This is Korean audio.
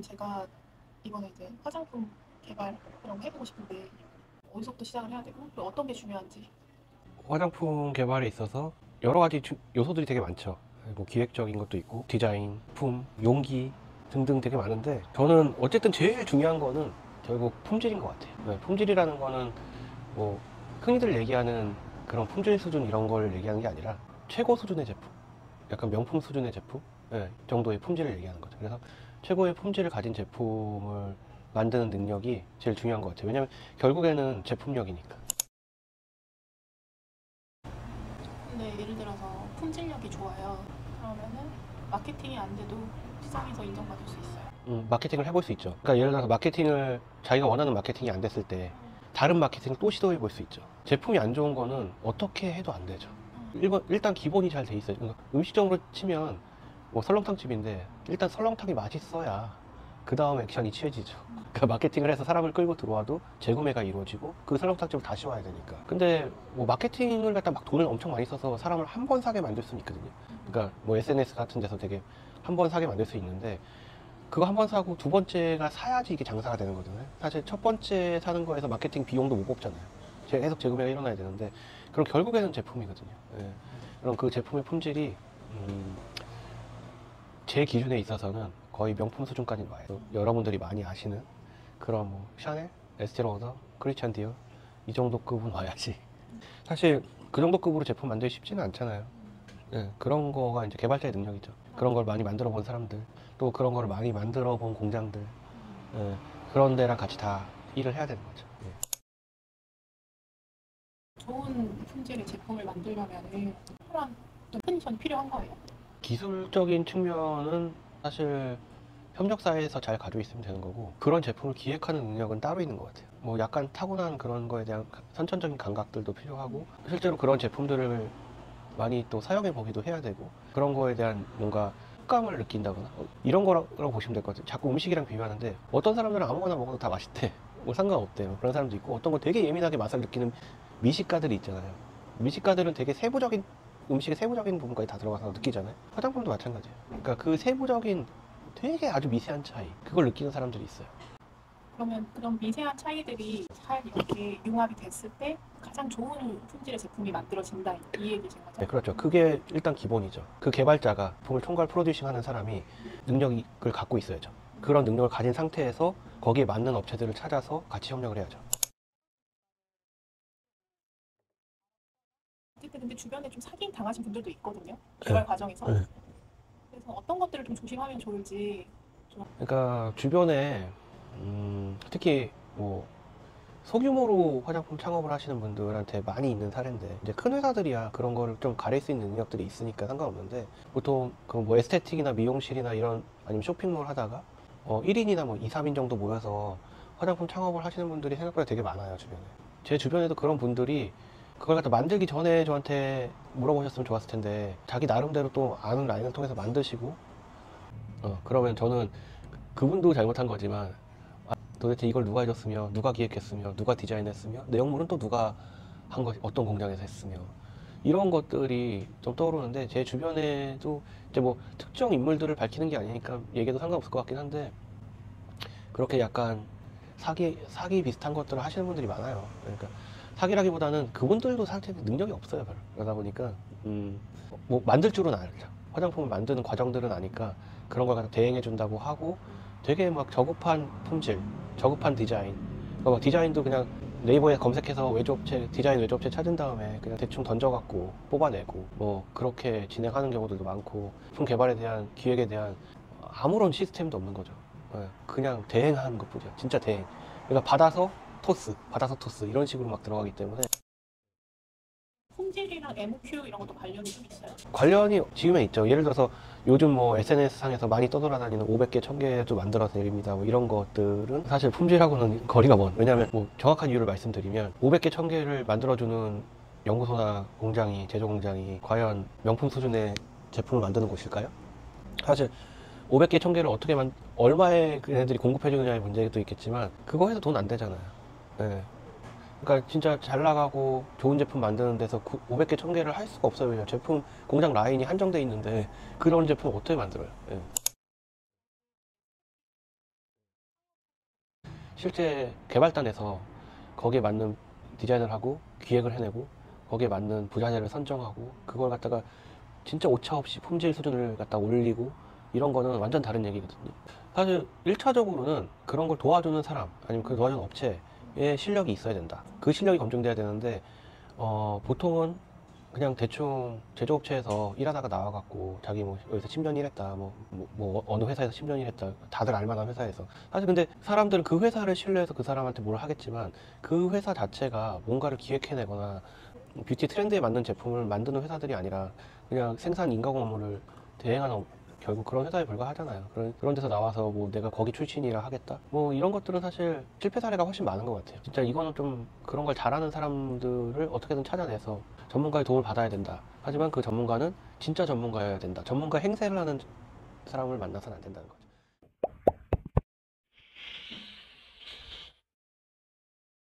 제가 이번에 이제 화장품 개발 이런 거 해보고 싶은데 어디서부터 시작을 해야 되고 또 어떤 게 중요한지. 화장품 개발에 있어서 여러 가지 요소들이 되게 많죠. 뭐 기획적인 것도 있고 디자인, 품, 용기 등등 되게 많은데 저는 어쨌든 제일 중요한 거는 결국 품질인 것 같아요. 네, 품질이라는 거는 뭐 흔히들 얘기하는 그런 품질 수준 이런 걸 얘기하는 게 아니라 최고 수준의 제품, 약간 명품 수준의 제품 정도의 품질을 얘기하는 거죠. 그래서 최고의 품질을 가진 제품을 만드는 능력이 제일 중요한 것 같아요. 왜냐면 결국에는 제품력이니까. 근데 예를 들어서 품질력이 좋아요. 그러면은 마케팅이 안 돼도 시장에서 인정받을 수 있어요. 마케팅을 해볼 수 있죠. 그러니까 예를 들어서 마케팅을 자기가 원하는 마케팅이 안 됐을 때 다른 마케팅을 또 시도해 볼 수 있죠. 제품이 안 좋은 거는 어떻게 해도 안 되죠. 일단 기본이 잘 돼 있어요. 그러니까 음식점으로 치면 뭐 설렁탕 집인데 일단 설렁탕이 맛있어야 그 다음 액션이 취해지죠. 그러니까 마케팅을 해서 사람을 끌고 들어와도 재구매가 이루어지고 그 설렁탕 집을 다시 와야 되니까. 근데 뭐 마케팅을 갖다 막 돈을 엄청 많이 써서 사람을 한 번 사게 만들 수는 있거든요. 그러니까 뭐 SNS 같은 데서 되게 한 번 사게 만들 수 있는데 그거 한 번 사고 두 번째가 사야지 이게 장사가 되는 거잖아요. 사실 첫 번째 사는 거에서 마케팅 비용도 못 뽑잖아요. 계속 재구매가 일어나야 되는데 그럼 결국에는 제품이거든요. 예. 그럼 그 제품의 품질이 제 기준에 있어서는 거의 명품 수준까지 와요. 여러분들이 많이 아시는 그런 뭐 샤넬, 에스테 로더, 크리스찬 디or 이 정도 급은 와야지. 사실 그 정도 급으로 제품 만들기 쉽지는 않잖아요. 예, 그런 거가 이제 개발자의 능력이죠. 그런 걸 많이 만들어 본 사람들, 또 그런 걸 많이 만들어 본 공장들, 예, 그런 데랑 같이 다 일을 해야 되는 거죠. 예. 좋은 품질의 제품을 만들려면은 특별한 어떤 컨디션이 필요한 거예요. 기술적인 측면은 사실 협력사에서 잘 가지고 있으면 되는 거고 그런 제품을 기획하는 능력은 따로 있는 것 같아요. 뭐 약간 타고난 그런 거에 대한 선천적인 감각들도 필요하고 실제로 그런 제품들을 많이 또 사용해 보기도 해야 되고 그런 거에 대한 뭔가 촉감을 느낀다거나 이런 거라고 보시면 될 것 같아요. 자꾸 음식이랑 비교하는데 어떤 사람들은 아무거나 먹어도 다 맛있대. 뭐 상관없대. 뭐 그런 사람도 있고 어떤 거 되게 예민하게 맛을 느끼는 미식가들이 있잖아요. 미식가들은 되게 세부적인 음식의 세부적인 부분까지 다 들어가서 느끼잖아요. 화장품도 마찬가지예요. 그러니까 그 세부적인 되게 아주 미세한 차이 그걸 느끼는 사람들이 있어요. 그러면 그런 미세한 차이들이 잘 이렇게 융합이 됐을 때 가장 좋은 품질의 제품이 만들어진다 이 얘기신 거죠? 네, 그렇죠. 그게 일단 기본이죠. 그 개발자가 제품을 총괄 프로듀싱 하는 사람이 능력을 갖고 있어야죠. 그런 능력을 가진 상태에서 거기에 맞는 업체들을 찾아서 같이 협력을 해야죠. 어쨌든 근데 주변에 좀 사기 당하신 분들도 있거든요. 네, 개발 과정에서. 네. 그래서 어떤 것들을 좀 조심하면 좋을지. 좀. 그러니까 주변에 특히 뭐 소규모로 화장품 창업을 하시는 분들한테 많이 있는 사례인데 이제 큰 회사들이야 그런 거를 좀 가릴 수 있는 능력들이 있으니까 상관없는데 보통 그 뭐 에스테틱이나 미용실이나 이런 아니면 쇼핑몰 하다가 1인이나 뭐 2, 3인 정도 모여서 화장품 창업을 하시는 분들이 생각보다 되게 많아요 주변에. 제 주변에도 그런 분들이 그걸 갖다 만들기 전에 저한테 물어보셨으면 좋았을 텐데 자기 나름대로 또 아는 라인을 통해서 만드시고 그러면 저는 그분도 잘못한 거지만 도대체 이걸 누가 해줬으며 누가 기획했으며 누가 디자인했으며 내용물은 또 누가 한 것, 어떤 공장에서 했으며 이런 것들이 좀 떠오르는데 제 주변에도 이제 뭐 특정 인물들을 밝히는 게 아니니까 얘기해도 상관없을 것 같긴 한데 그렇게 약간 사기 비슷한 것들을 하시는 분들이 많아요. 그러니까 사기라기보다는 그분들도 사실 능력이 없어요 별로. 그러다 보니까 뭐 만들 줄은 알죠. 화장품을 만드는 과정들은 아니까 그런 걸 갖다 대행해 준다고 하고 되게 막 저급한 품질, 저급한 디자인. 그러니까 막 디자인도 그냥 네이버에 검색해서 외주업체, 디자인 외주업체 찾은 다음에 그냥 대충 던져갖고 뽑아내고 뭐 그렇게 진행하는 경우들도 많고 제품 개발에 대한 기획에 대한 아무런 시스템도 없는 거죠. 예, 그냥 대행하는 것뿐이야. 진짜 대행. 그러니까 받아서 토스 이런 식으로 막 들어가기 때문에 품질이랑 MOQ 이런 것도 관련이 좀 있어요. 관련이 지금에 있죠. 예를 들어서 요즘 뭐 SNS 상에서 많이 떠돌아다니는 500개, 1000개도 만들어서 내립니다. 뭐 이런 것들은 사실 품질하고는 거리가 먼. 왜냐하면 뭐 정확한 이유를 말씀드리면 500개, 1000개를 만들어주는 연구소나 공장이, 제조 공장이 과연 명품 수준의 제품을 만드는 곳일까요? 사실 500개, 1000개를 어떻게 얼마에 그네들이 공급해주느냐의 문제도 있겠지만 그거 해서 돈 안 되잖아요. 네. 그러니까 진짜 잘 나가고 좋은 제품 만드는 데서 500개, 1000개를 할 수가 없어요. 왜냐 제품 공장 라인이 한정돼 있는데 그런 제품 어떻게 만들어요? 예. 실제 개발단에서 거기에 맞는 디자인을 하고 기획을 해내고 거기에 맞는 부자재를 선정하고 그걸 갖다가 진짜 오차 없이 품질 수준을 갖다 올리고 이런 거는 완전 다른 얘기거든요. 사실 1차적으로는 그런 걸 도와주는 사람 아니면 그 도와주는 업체의 실력이 있어야 된다. 그 실력이 검증돼야 되는데 보통은 그냥 대충 제조업체에서 일하다가 나와갖고 자기 뭐 여기서 10년 일했다 뭐 어느 회사에서 10년 일했다 다들 알만한 회사에서 사실 근데 사람들은 그 회사를 신뢰해서 그 사람한테 뭘 하겠지만 그 회사 자체가 뭔가를 기획해내거나 뷰티 트렌드에 맞는 제품을 만드는 회사들이 아니라 그냥 생산 인가공 업무를 대행하는 결국 그런 회사에 불과하잖아요. 그런 데서 나와서 뭐 내가 거기 출신이라 하겠다 뭐 이런 것들은 사실 실패 사례가 훨씬 많은 것 같아요. 진짜 이거는 좀 그런 걸 잘하는 사람들을 어떻게든 찾아내서 전문가의 도움을 받아야 된다. 하지만 그 전문가는 진짜 전문가여야 된다. 전문가 행세를 하는 사람을 만나서는 안 된다는 거죠.